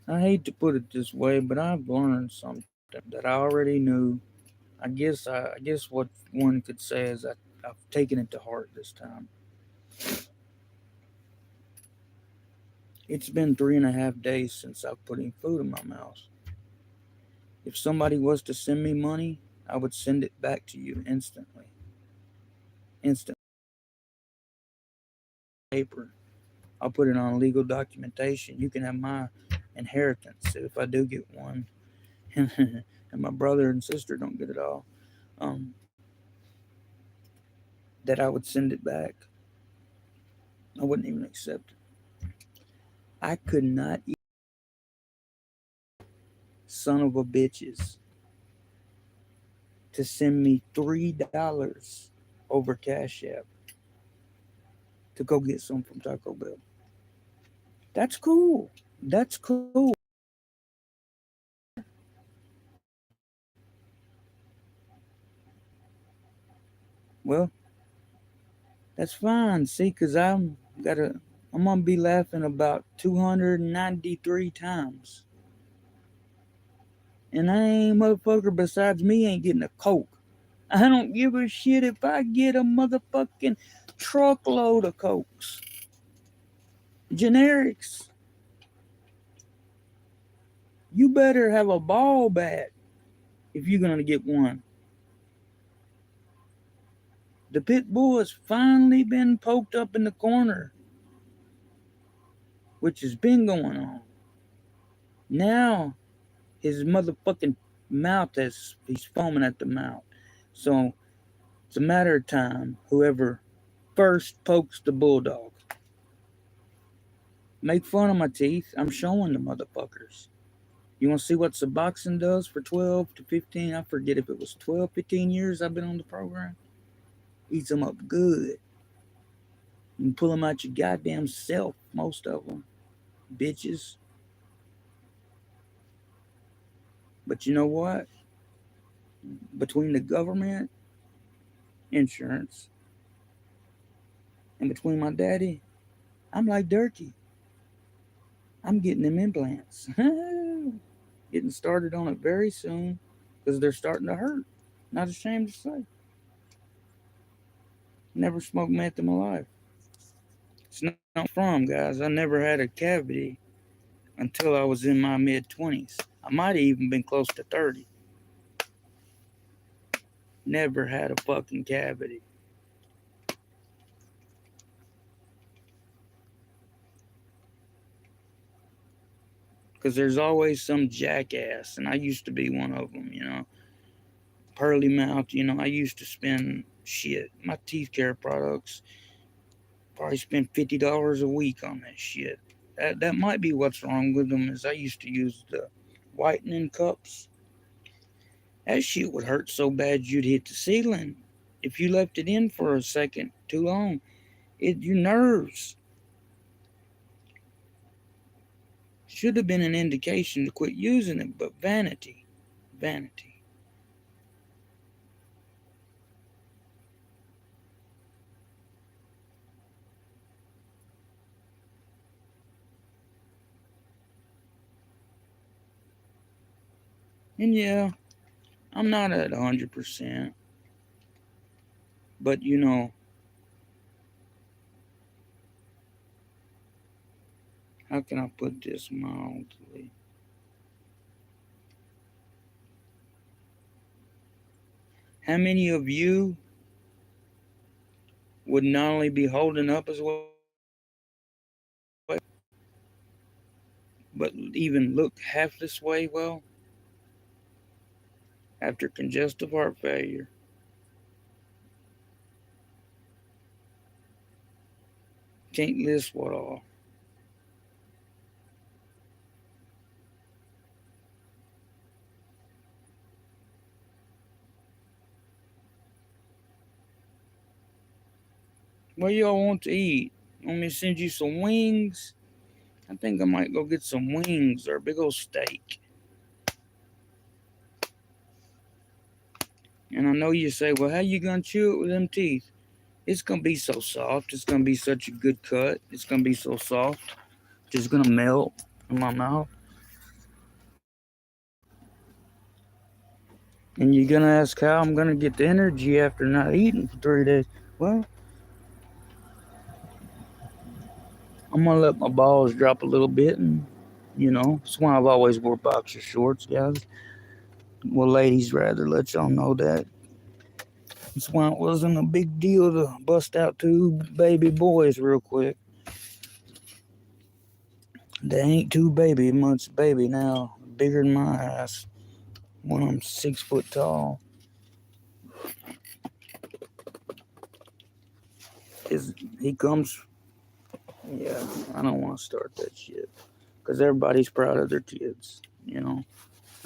I hate to put it this way, but I've learned something that I already knew. I guess what one could say is I've taken it to heart this time. It's been 3.5 days since I've put any food in my mouth. If somebody was to send me money, I would send it back to you instantly. Instant paper. I'll put it on legal documentation. You can have my inheritance if I do get one, and my brother and sister don't get it all. Um, that I would send it back. I wouldn't even accept it. I could not eat son of a bitches to send me $3 over Cash App to go get some from Taco Bell. That's cool. That's cool. Well, that's fine. See, cause I'm gonna be laughing about 293 times, and I ain't motherfucker besides me ain't getting a Coke. I don't give a shit if I get a motherfucking truckload of Cokes. Generics. You better have a ball bat if you're gonna get one. The pit bull has finally been poked up in the corner, which has been going on. Now his motherfucking mouth he's foaming at the mouth. So it's a matter of time. Whoever first pokes the bulldog. Make fun of my teeth. I'm showing the motherfuckers. You want to see what Suboxone does for 12 to 15? I forget if it was 12, 15 years I've been on the program. Eats them up good. You can pull them out your goddamn self, most of them. Bitches. But you know what? Between the government, insurance, and between my daddy, I'm like Derkie. I'm getting them implants. Getting started on it very soon because they're starting to hurt. Not ashamed to say. Never smoked meth in my life. It's not from, guys. I never had a cavity until I was in my mid 20s. I might have even been close to 30. Never had a fucking cavity. Because there's always some jackass, and I used to be one of them. Pearly mouth, I used to spend shit. My teeth care products, probably spend $50 a week on that shit. That might be what's wrong with them, is I used to use the whitening cups. That shit would hurt so bad you'd hit the ceiling. If you left it in for a second too long, your nerves should have been an indication to quit using it, but vanity, vanity. And yeah, I'm not at 100%, but how can I put this mildly? How many of you would not only be holding up as well, but even look half this way well after congestive heart failure? Can't list what all. What y'all want to eat? Want me to send you some wings? I think I might go get some wings or a big old steak. And I know you say, well, how you gonna chew it with them teeth? It's gonna be so soft. It's gonna be such a good cut. It's gonna be so soft. Just gonna melt in my mouth. And you're gonna ask how I'm gonna get the energy after not eating for 3 days. Well, I'm gonna let my balls drop a little bit, and that's why I've always wore boxer shorts, guys. Well, ladies, rather, let y'all know that. That's why it wasn't a big deal to bust out 2 baby boys real quick. They ain't 2 baby months baby now, bigger than my ass. When I'm 6 foot tall, is he comes? Yeah, I don't want to start that shit because everybody's proud of their kids.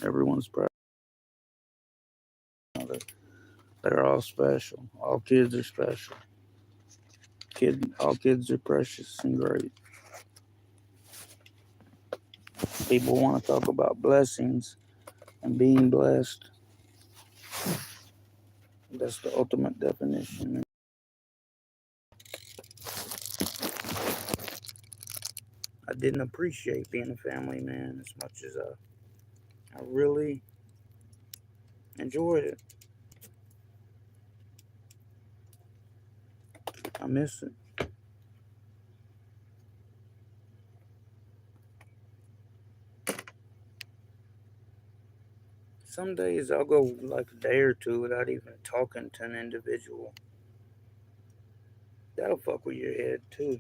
Everyone's proud. They're all special. All kids are special. All kids are precious and great. People want to talk about blessings and being blessed. That's the ultimate definition. I didn't appreciate being a family man as much as I really enjoyed it. I miss it. Some days I'll go like a day or two without even talking to an individual. That'll fuck with your head too.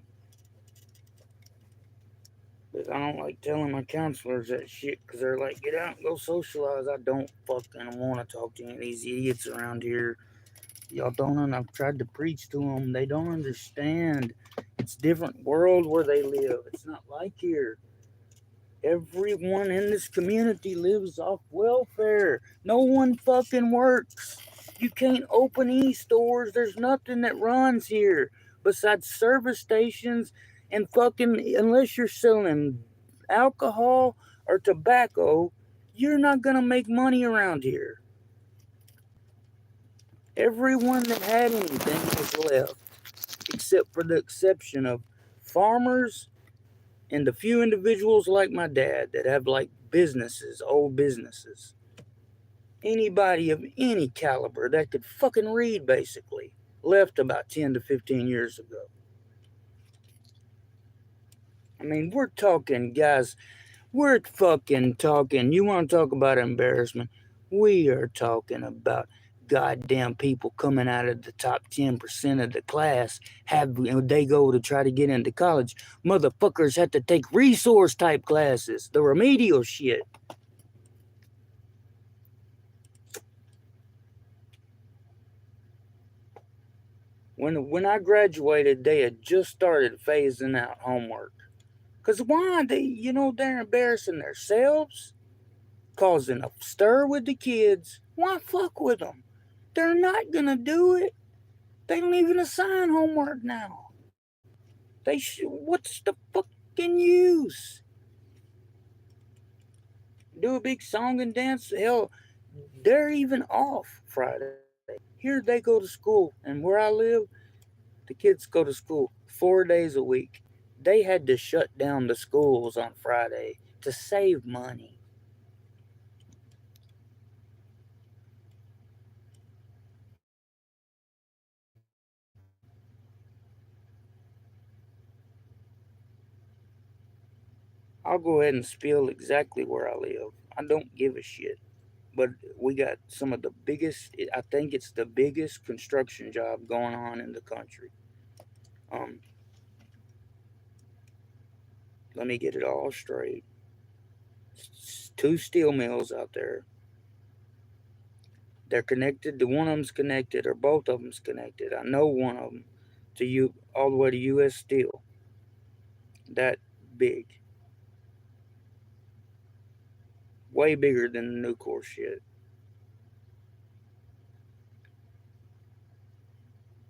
But I don't like telling my counselors that shit because they're like, get out and go socialize. I don't fucking want to talk to any of these idiots around here. Y'all don't, and I've tried to preach to them. They don't understand. It's a different world where they live. It's not like here. Everyone in this community lives off welfare. No one fucking works. You can't open e-stores. There's nothing that runs here besides service stations and fucking, unless you're selling alcohol or tobacco, you're not gonna make money around here. Everyone that had anything has left, except for the exception of farmers and the few individuals like my dad that have like businesses, old businesses. Anybody of any caliber that could fucking read basically left about 10 to 15 years ago. I mean, we're talking, guys, we're fucking talking. You want to talk about embarrassment? We are talking about goddamn people coming out of the top 10% of the class. They go to try to get into college. Motherfuckers have to take resource type classes, the remedial shit. When I graduated, they had just started phasing out homework. Cause why? They're embarrassing themselves, causing a stir with the kids. Why fuck with them? They're not gonna do it. They don't even assign homework now. What's the fucking use? Do a big song and dance? Hell, they're even off Friday. Here they go to school, and where I live, the kids go to school 4 days a week. They had to shut down the schools on Friday to save money. I'll go ahead and spill exactly where I live. I don't give a shit. But we got some of the biggest, I think it's the biggest construction job going on in the country. Um, Let me get it all straight. 2 steel mills out there. They're connected. One of them's connected, or both of them's connected. I know one of them to you all the way to U.S. Steel. That big, way bigger than the Nucor shit.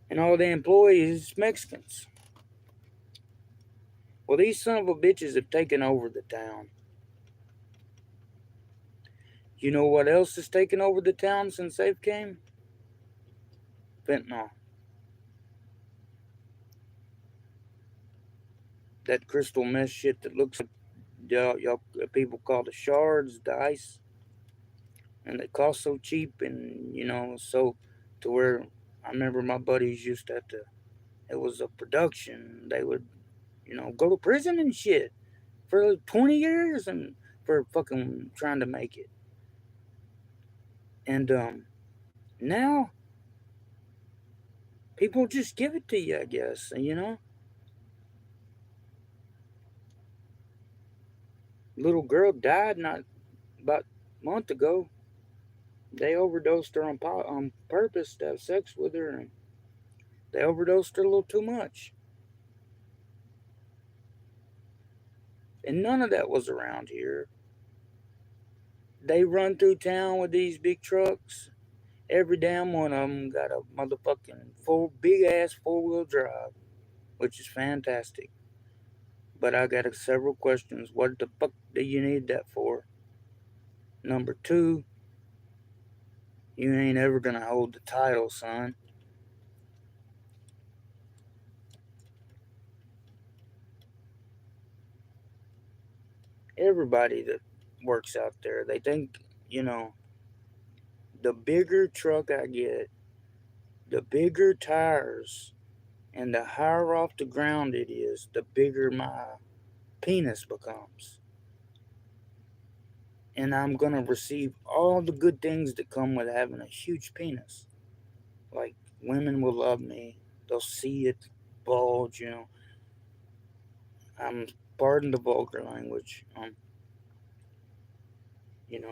And all the employees Mexicans. Well, these son of a bitches have taken over the town. You know what else has taken over the town since they've came? Fentanyl. That crystal meth shit that looks like y'all people call the shards, the ice. and they cost so cheap, and so to where I remember my buddies used to have to. It was a production. They would go to prison and shit for 20 years and for fucking trying to make it. And now people just give it to you, I guess. Little girl died not about a month ago. They overdosed her on purpose to have sex with her, and they overdosed her a little too much. And none of that was around here. They run through town with these big trucks. Every damn one of them got a motherfucking big ass 4-wheel drive, which is fantastic. But I got several questions. What the fuck do you need that for? Number two, you ain't ever gonna hold the title, son. Everybody that works out there, they think, the bigger truck I get, the bigger tires, and the higher off the ground it is, the bigger my penis becomes. And I'm gonna receive all the good things that come with having a huge penis. Like, women will love me. They'll see it bulge. I'm pardon the vulgar language.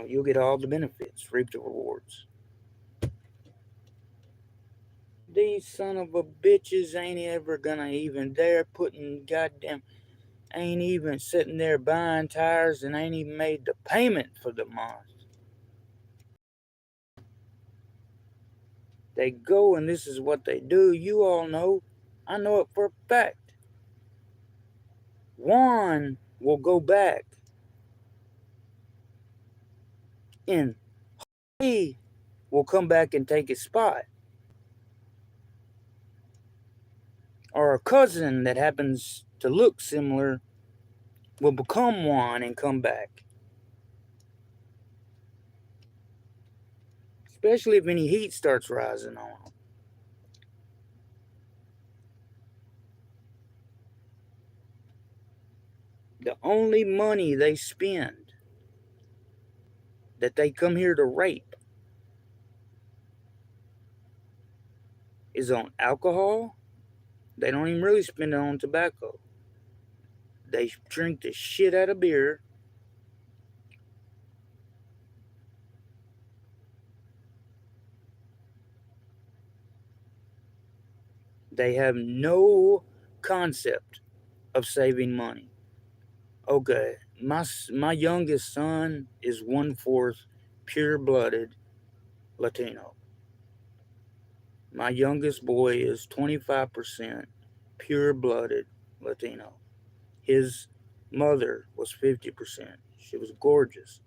You'll get all the benefits, reap the rewards. These son of a bitches ain't ever gonna even they're putting goddamn ain't even sitting there buying tires and ain't even made the payment for the month. They go and this is what they do. You all know. I know it for a fact. One will go back and he will come back and take his spot. Or a cousin that happens to look similar will become one and come back. Especially if any heat starts rising on them. The only money they spend that they come here to rape is on alcohol. They don't even really spend it on tobacco. They drink the shit out of beer. They have no concept of saving money. Okay, my youngest son is 1/4 pure-blooded Latino. My youngest boy is 25% pure-blooded Latino. His mother was 50%. She was gorgeous.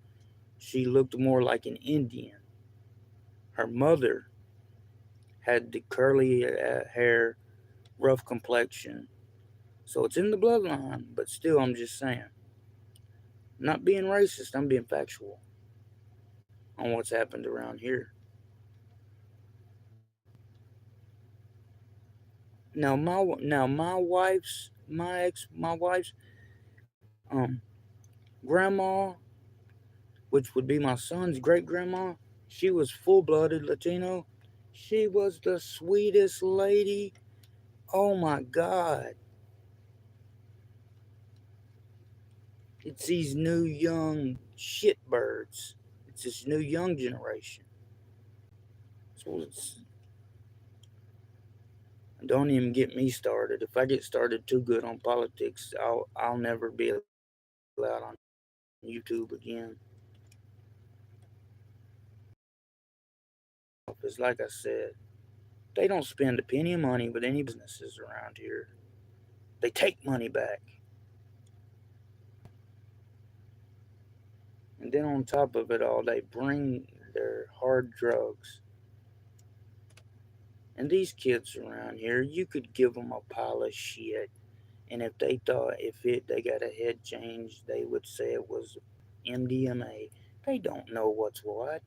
She looked more like an Indian. Her mother had the curly hair, rough complexion. So it's in the bloodline, but still, I'm just saying. Not being racist, I'm being factual on what's happened around here. My wife's grandma, which would be my son's great grandma, she was full blooded Latino. She was the sweetest lady. Oh my God. It's these new young shitbirds. It's this new young generation. So don't even get me started. If I get started too good on politics, I'll never be allowed on YouTube again. Because like I said, they don't spend a penny of money with any businesses around here. They take money back. And then on top of it all, they bring their hard drugs. And these kids around here, you could give them a pile of shit. And if they thought they got a head change, they would say it was MDMA. They don't know what's what.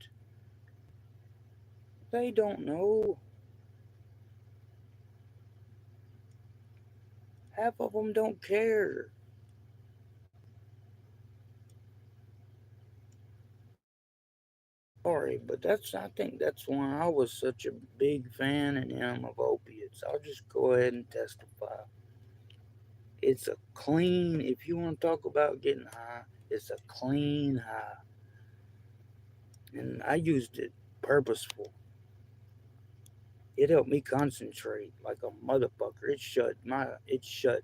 They don't know. Half of them don't care. Sorry, but I think that's why I was such a big fan and am of opiates. I'll just go ahead and testify. It's a clean, if you want to talk about getting high, it's a clean high. And I used it purposeful. It helped me concentrate like a motherfucker. It shut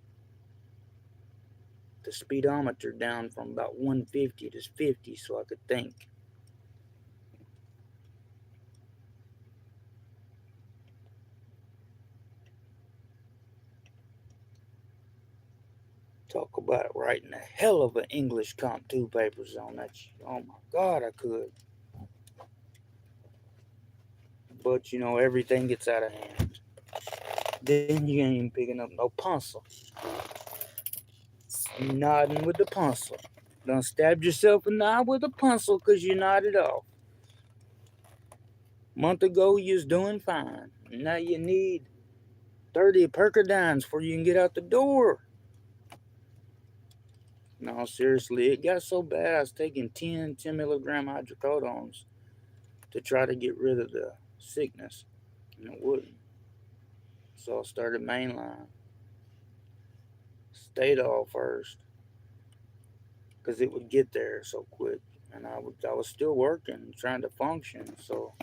the speedometer down from about 150 to 50 so I could think. Talk about writing a hell of an English Comp 2 papers on that shit. Oh my God, I could. But everything gets out of hand. Then you ain't even picking up no pencil. Nodding with the pencil. Done stabbed yourself in the eye with a pencil because you nodded off. Month ago, you was doing fine. Now you need 30 Percodines before you can get out the door. No, seriously, it got so bad I was taking 10 milligram hydrocodones to try to get rid of the sickness. And it wouldn't. So I started mainline. Stayed off first because it would get there so quick. And I was still working, trying to function. So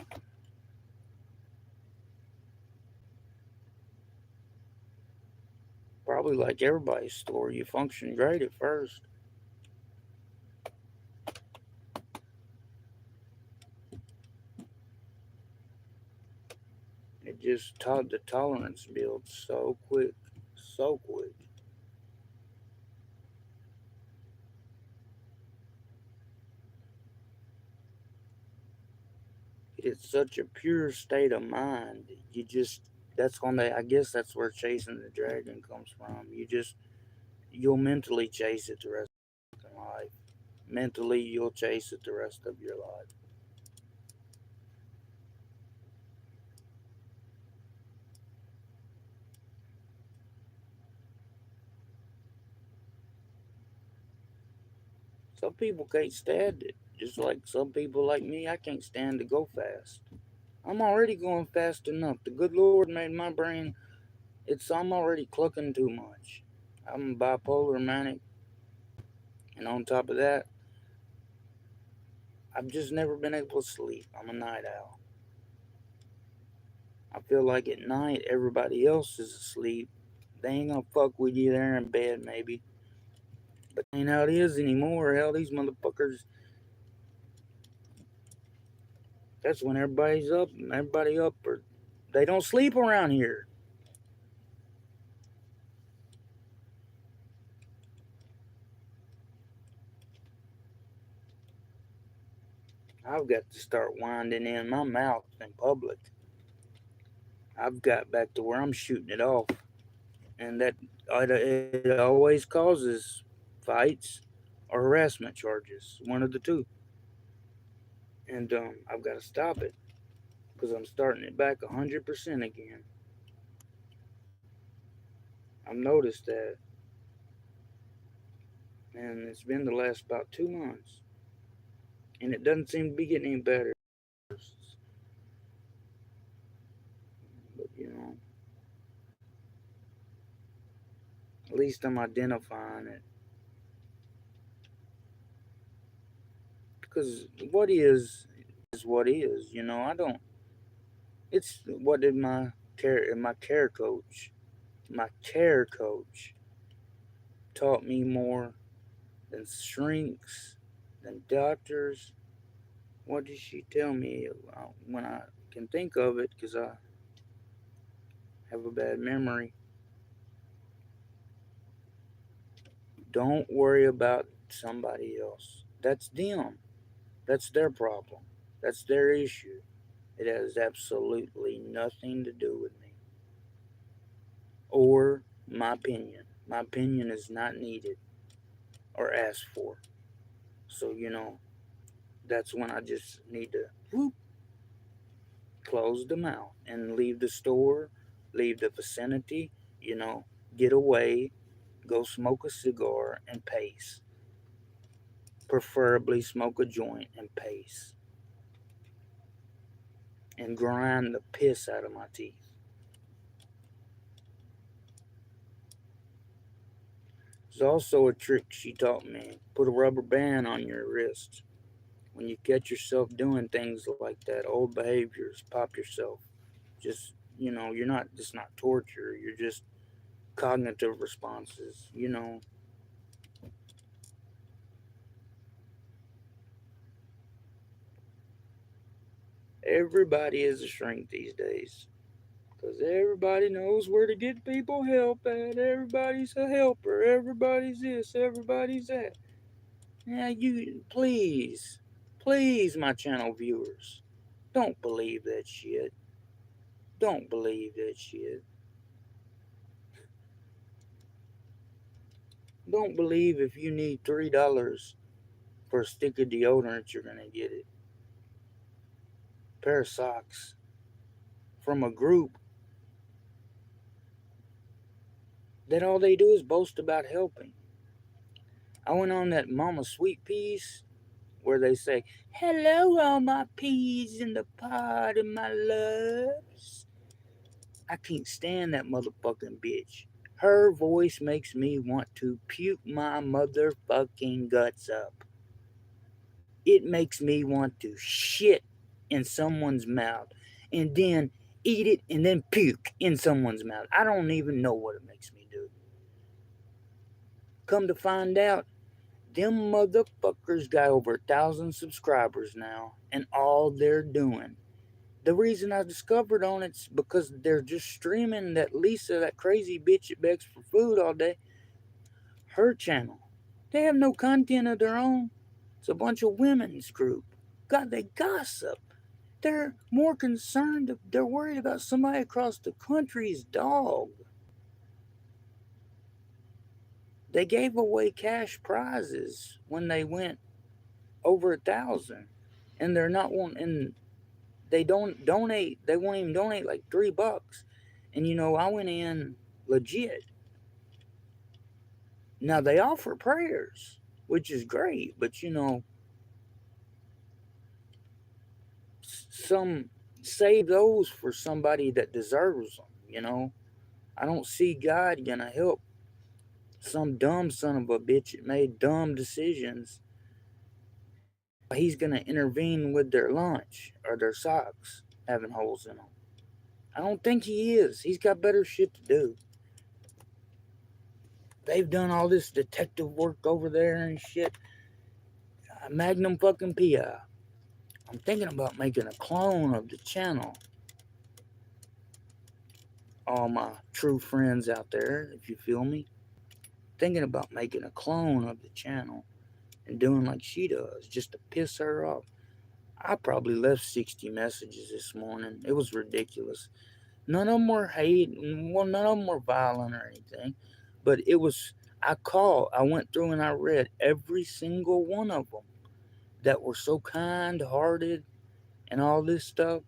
probably like everybody's story, you function great at first. It just taught the tolerance builds so quick, so quick. It's such a pure state of mind. You just that's when I guess that's where chasing the dragon comes from. You'll mentally chase it the rest of your life. Mentally, you'll chase it the rest of your life. Some people can't stand it. Just like some people like me, I can't stand to go fast. I'm already going fast enough. The good Lord made my brain. I'm already clucking too much. I'm bipolar manic, and on top of that, I've just never been able to sleep. I'm a night owl. I feel like at night everybody else is asleep. They ain't gonna fuck with you there in bed, maybe. But ain't how it is anymore. Hell, these motherfuckers. That's when everybody's up, and everybody up, or they don't sleep around here. I've got to start winding in my mouth in public. I've got back to where I'm shooting it off, and that it always causes fights or harassment charges, one of the two. And I've got to stop it because I'm starting it back 100% again. I've noticed that, and it's been the last about 2 months, and it doesn't seem to be getting any better. But at least I'm identifying it. Because what is what is. I don't. It's what did my care coach taught me more than shrinks, than doctors. What did she tell me when I can think of it? Because I have a bad memory. Don't worry about somebody else. That's them. That's their problem. That's their issue. It has absolutely nothing to do with me or my opinion. My opinion is not needed or asked for. So, that's when I just need to whoop, close them out and leave the store, leave the vicinity, you know, get away, go smoke a cigar and pace. Preferably smoke a joint and pace. And grind the piss out of my teeth. There's also a trick she taught me. Put a rubber band on your wrist. When you catch yourself doing things like that, old behaviors, pop yourself. Just, you're not, it's not torture. You're just cognitive responses. Everybody is a shrink these days. Because everybody knows where to get people help at. Everybody's a helper. Everybody's this. Everybody's that. Yeah, please, my channel viewers, don't believe that shit. Don't believe that shit. Don't believe if you need $3 for a stick of deodorant, you're gonna get it. Pair of socks from a group that all they do is boast about helping. I went on that Mama Sweet piece where they say, "Hello, all my peas in the pod of my loves." I can't stand that motherfucking bitch. Her voice makes me want to puke my motherfucking guts up. It makes me want to shit in someone's mouth and then eat it and then puke in someone's mouth. I don't even know what it makes me do. Come to find out, them motherfuckers got over 1,000 subscribers now, and all they're doing. The reason I discovered on it's because they're just streaming that Lisa, that crazy bitch that begs for food all day, her channel. They have no content of their own. It's a bunch of women's group. God, they gossip. They're more concerned. They're worried about somebody across the country's dog. They gave away cash prizes when they went over 1,000, and they're not wanting. They don't donate. They won't even donate like $3. And I went in legit. Now they offer prayers, which is great, but some save those for somebody that deserves them. I don't see God gonna help some dumb son of a bitch that made dumb decisions. He's gonna intervene with their lunch or their socks having holes in them. I don't think he is. He's got better shit to do. They've done all this detective work over there and shit. Magnum fucking PI. I'm thinking about making a clone of the channel. All my true friends out there, if you feel me. Thinking about making a clone of the channel and doing like she does just to piss her off. I probably left 60 messages this morning. It was ridiculous. None of them were hate. Well, none of them were violent or anything. But I went through and I read every single one of them that were so kind hearted and all this stuff.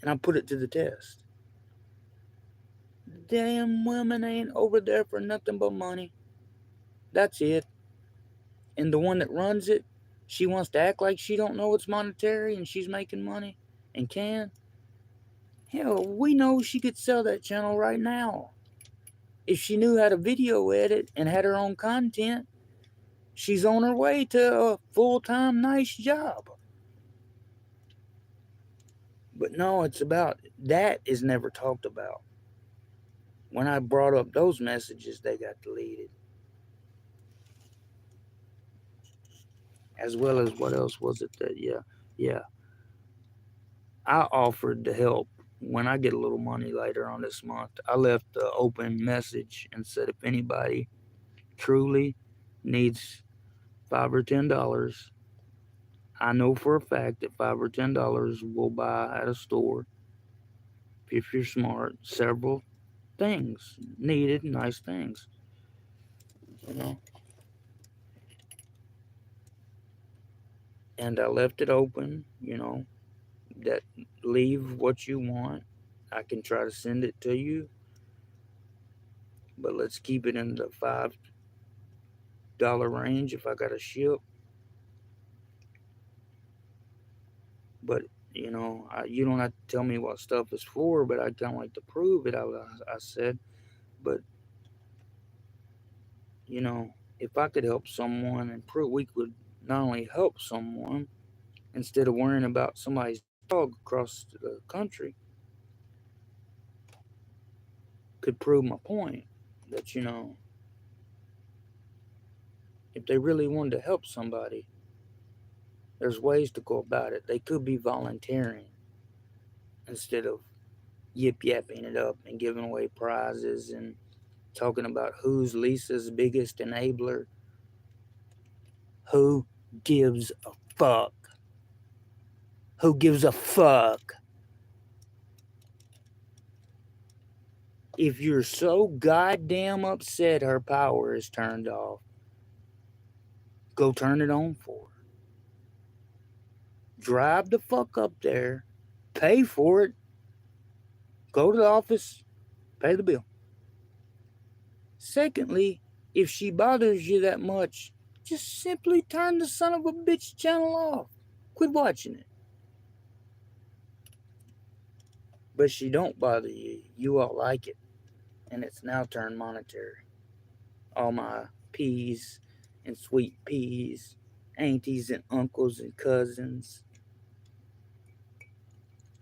And I put it to the test. Damn women ain't over there for nothing but money. That's it. And the one that runs it, she wants to act like she don't know it's monetary and she's making money and can. Hell, we know she could sell that channel right now. If she knew how to video edit and had her own content, she's on her way to a full-time nice job. But no, it's about that is never talked about. When I brought up those messages, they got deleted. As well as what else was it that yeah. I offered to help when I get a little money later on this month. I left an open message and said if anybody truly needs $5 or $10, I know for a fact that $5 or $10 will buy at a store, if you're smart, several things, needed, nice things. You know, and I left it open. that leave what you want. I can try to send it to you, but let's keep it in the $5 range if I got to ship. But you don't have to tell me what stuff is for, but I kind of like to prove it. I said, but if I could help someone and prove we could not only help someone instead of worrying about somebody's dog across the country, could prove my point that if they really wanted to help somebody, there's ways to go about it. They could be volunteering instead of yip yapping it up and giving away prizes and talking about who's Lisa's biggest enabler. Who gives a fuck? Who gives a fuck? If you're so goddamn upset her power is turned off, go turn it on for her. Drive the fuck up there, pay for it, go to the office, pay the bill. Secondly, if she bothers you that much, just simply turn the son of a bitch channel off. Quit watching it. But she don't bother you. You all like it. And it's now turned monetary. All my peas and sweet peas, aunties and uncles and cousins.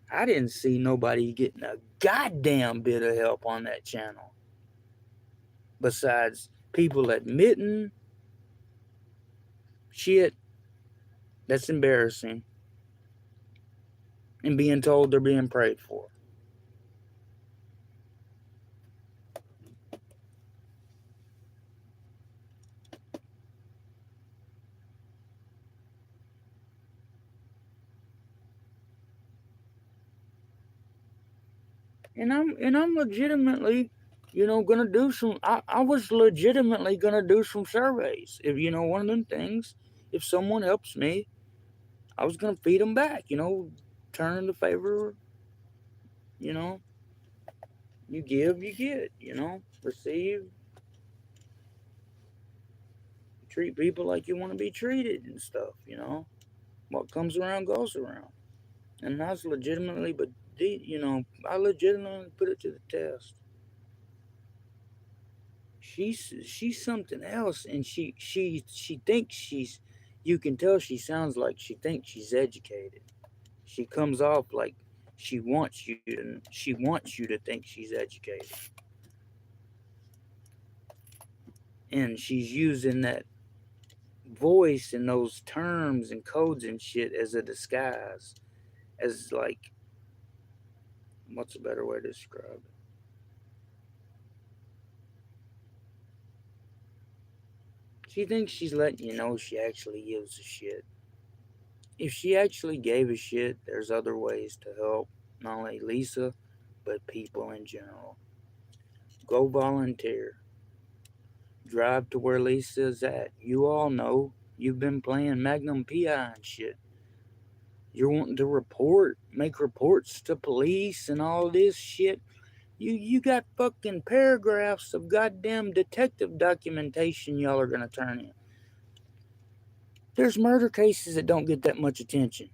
I didn't see nobody getting a goddamn bit of help on that channel. Besides people admitting shit that's embarrassing and being told they're being prayed for. And I'm legitimately, gonna do some. I was legitimately gonna do some surveys. If one of them things, if someone helps me, I was gonna feed them back. Turn the favor. You know, you give, you get. Receive. Treat people like you want to be treated and stuff. What comes around goes around. And that's legitimately, but I legitimately put it to the test. She's something else, and she thinks she's. You can tell she sounds like she thinks she's educated. She comes off like she wants you to think she's educated, and she's using that voice and those terms and codes and shit as a disguise, as like, what's a better way to describe it? She thinks she's letting you know she actually gives a shit. If she actually gave a shit, there's other ways to help not only Lisa, but people in general. Go volunteer. Drive to where Lisa's at. You all know you've been playing Magnum PI and shit. You're wanting to make reports to police and all this shit. You got fucking paragraphs of goddamn detective documentation y'all are gonna turn in. There's murder cases that don't get that much attention.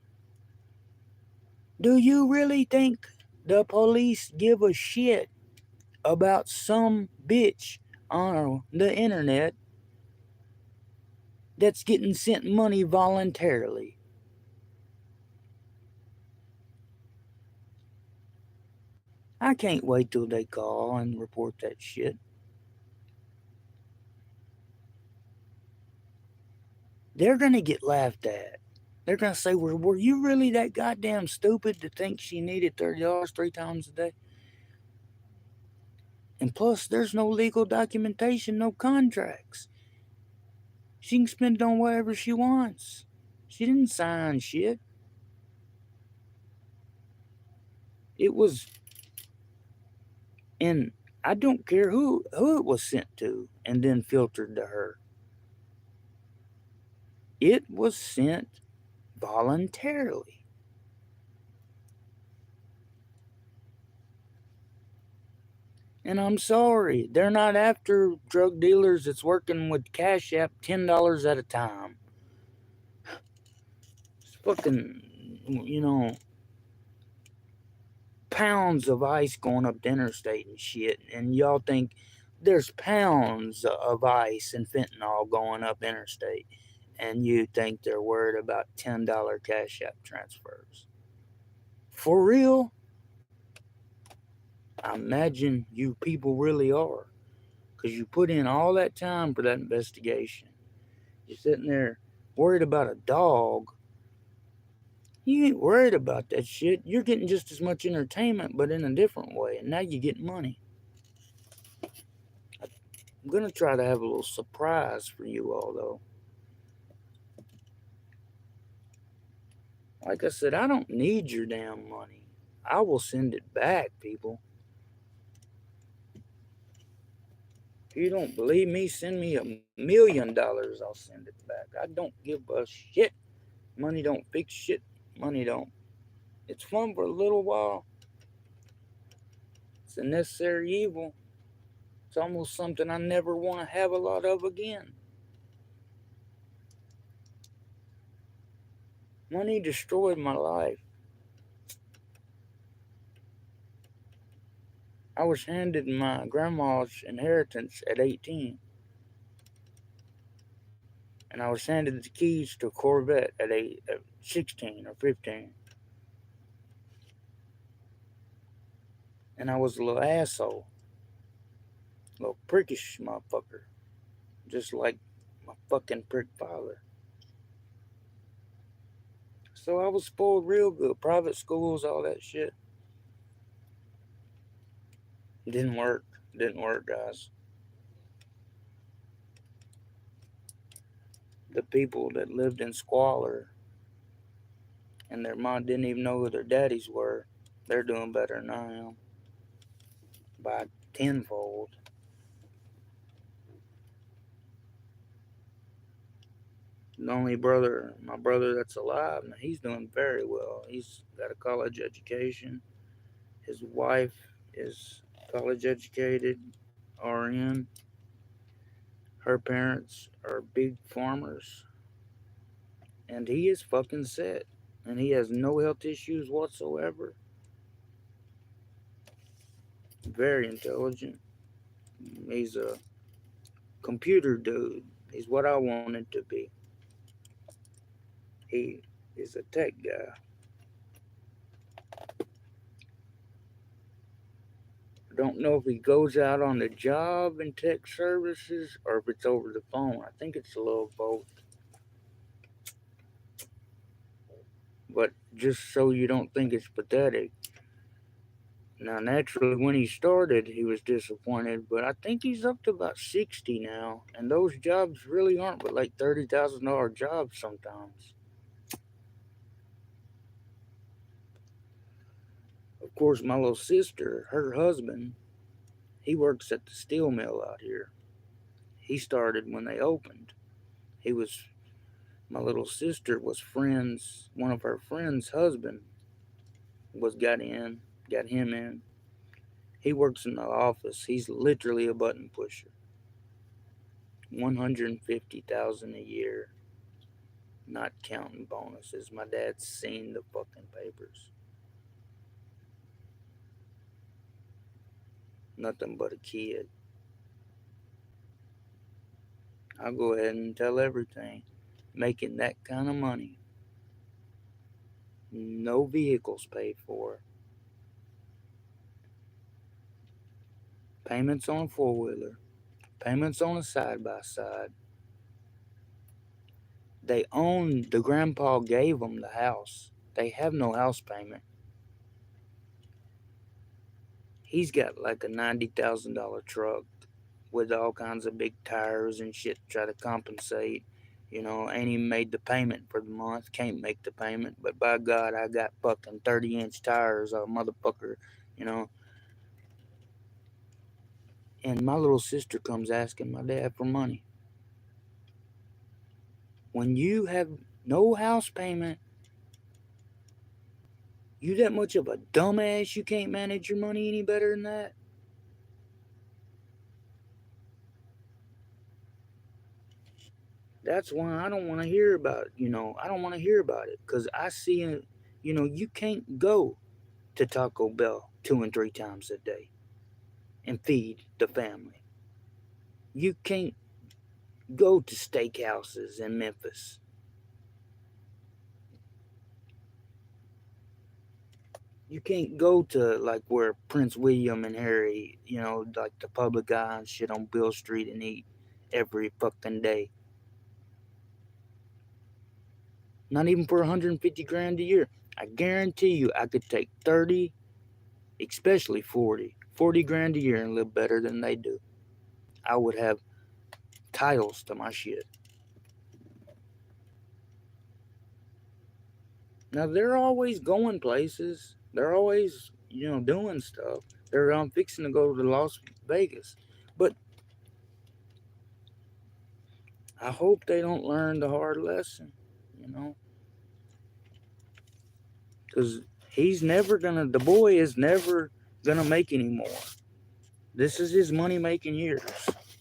Do you really think the police give a shit about some bitch on the internet that's getting sent money voluntarily? I can't wait till they call and report that shit. They're gonna get laughed at. They're gonna say, were you really that goddamn stupid to think she needed $30 3 times a day? And plus, there's no legal documentation, no contracts. She can spend it on whatever she wants. She didn't sign shit. It was, and I don't care who it was sent to and then filtered to her. It was sent voluntarily. And I'm sorry, they're not after drug dealers that's working with Cash App $10 at a time. It's fucking, pounds of ice going up the interstate and shit. And y'all think there's pounds of ice and fentanyl going up interstate. And you think they're worried about $10 Cash App transfers. For real? I imagine you people really are. Because you put in all that time for that investigation. You're sitting there worried about a dog. You ain't worried about that shit. You're getting just as much entertainment, but in a different way. And now you get money. I'm going to try to have a little surprise for you all, though. Like I said, I don't need your damn money. I will send it back, people. If you don't believe me, send me $1,000,000. I'll send it back. I don't give a shit. Money don't fix shit. Money don't. It's fun for a little while. It's a necessary evil. It's almost something I never want to have a lot of again. Money destroyed my life. I was handed my grandma's inheritance at 18. And I was handed the keys to a Corvette at 16 or 15. And I was a little asshole. A little prickish motherfucker. Just like my fucking prick father. So I was spoiled real good. Private schools, all that shit. It didn't work. It didn't work, guys. The people that lived in squalor and their mom didn't even know who their daddies were, they're doing better than I am. By tenfold. The only brother, my brother that's alive, now he's doing very well. He's got a college education. His wife is college educated, RN. Her parents are big farmers. And he is fucking set. And he has no health issues whatsoever. Very intelligent. He's a computer dude. He's what I wanted to be. He is a tech guy. I don't know if he goes out on the job in tech services or if it's over the phone. I think it's a little both. But just so you don't think it's pathetic. Now, naturally, when he started, he was disappointed, but I think he's up to about 60 now. And those jobs really aren't but like $30,000 jobs sometimes. Of course, my little sister, her husband, he works at the steel mill out here. He started when they opened. He was My little sister was friends. One of her friends' husband got him in. He works in the office. He's literally a button pusher. 150,000 a year, not counting bonuses. My dad's seen the fucking papers. Nothing but a kid. I'll go ahead and tell everything. Making that kind of money, no vehicles paid for, payments on a four wheeler, payments on a side by side. They own, the grandpa gave them the house. They have no house payment. He's got like a $90,000 truck with all kinds of big tires and shit to try to compensate. Ain't even made the payment for the month. Can't make the payment. But by God, I got fucking 30-inch tires, a motherfucker, you know. And my little sister comes asking my dad for money. When you have no house payment, you that much of a dumbass you can't manage your money any better than that? That's why I don't want to hear about, I don't want to hear about it because I see it, you can't go to Taco Bell 2 and 3 times a day and feed the family. You can't go to steakhouses in Memphis. You can't go to like where Prince William and Harry, like the public eye and shit on Bill Street and eat every fucking day. Not even for 150 grand a year. I guarantee you I could take 30, especially 40 grand a year and live better than they do. I would have titles to my shit. Now they're always going places. They're always, doing stuff. They're fixing to go to Las Vegas. But I hope they don't learn the hard lesson, you know, because the boy is never gonna make any more. This is his money making years.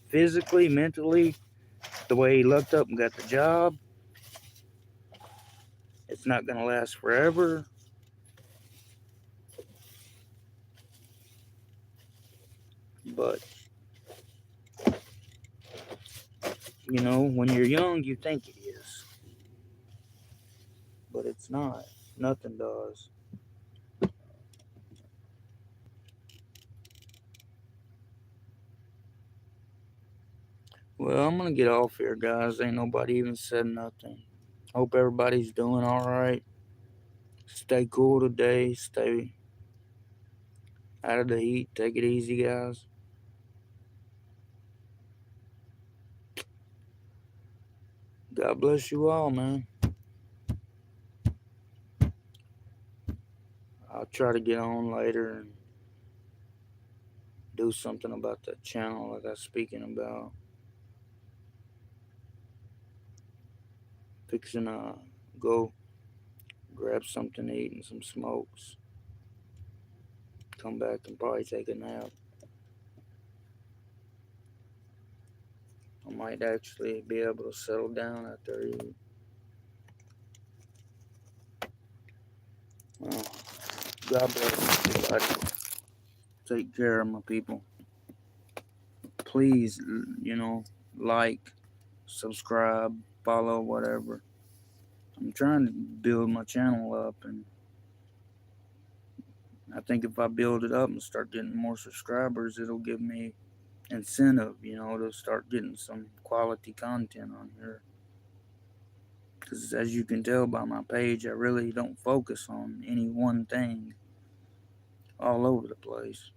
Physically, mentally, the way he looked up and got the job, it's not gonna last forever. But, when you're young, you think it is. But it's not. Nothing does. Well, I'm gonna get off here, guys. Ain't nobody even said nothing. Hope everybody's doing alright. Stay cool today. Stay out of the heat. Take it easy, guys. God bless you all, man. I'll try to get on later and do something about that channel like I was speaking about. Fixing to go grab something to eat and some smokes. Come back and probably take a nap. I might actually be able to settle down after I eat. Well, God bless everybody. Take care of my people. Please, like, subscribe, follow, whatever. I'm trying to build my channel up, and I think if I build it up and start getting more subscribers, it'll give me incentive, to start getting some quality content on here. Because as you can tell by my page, I really don't focus on any one thing all over the place.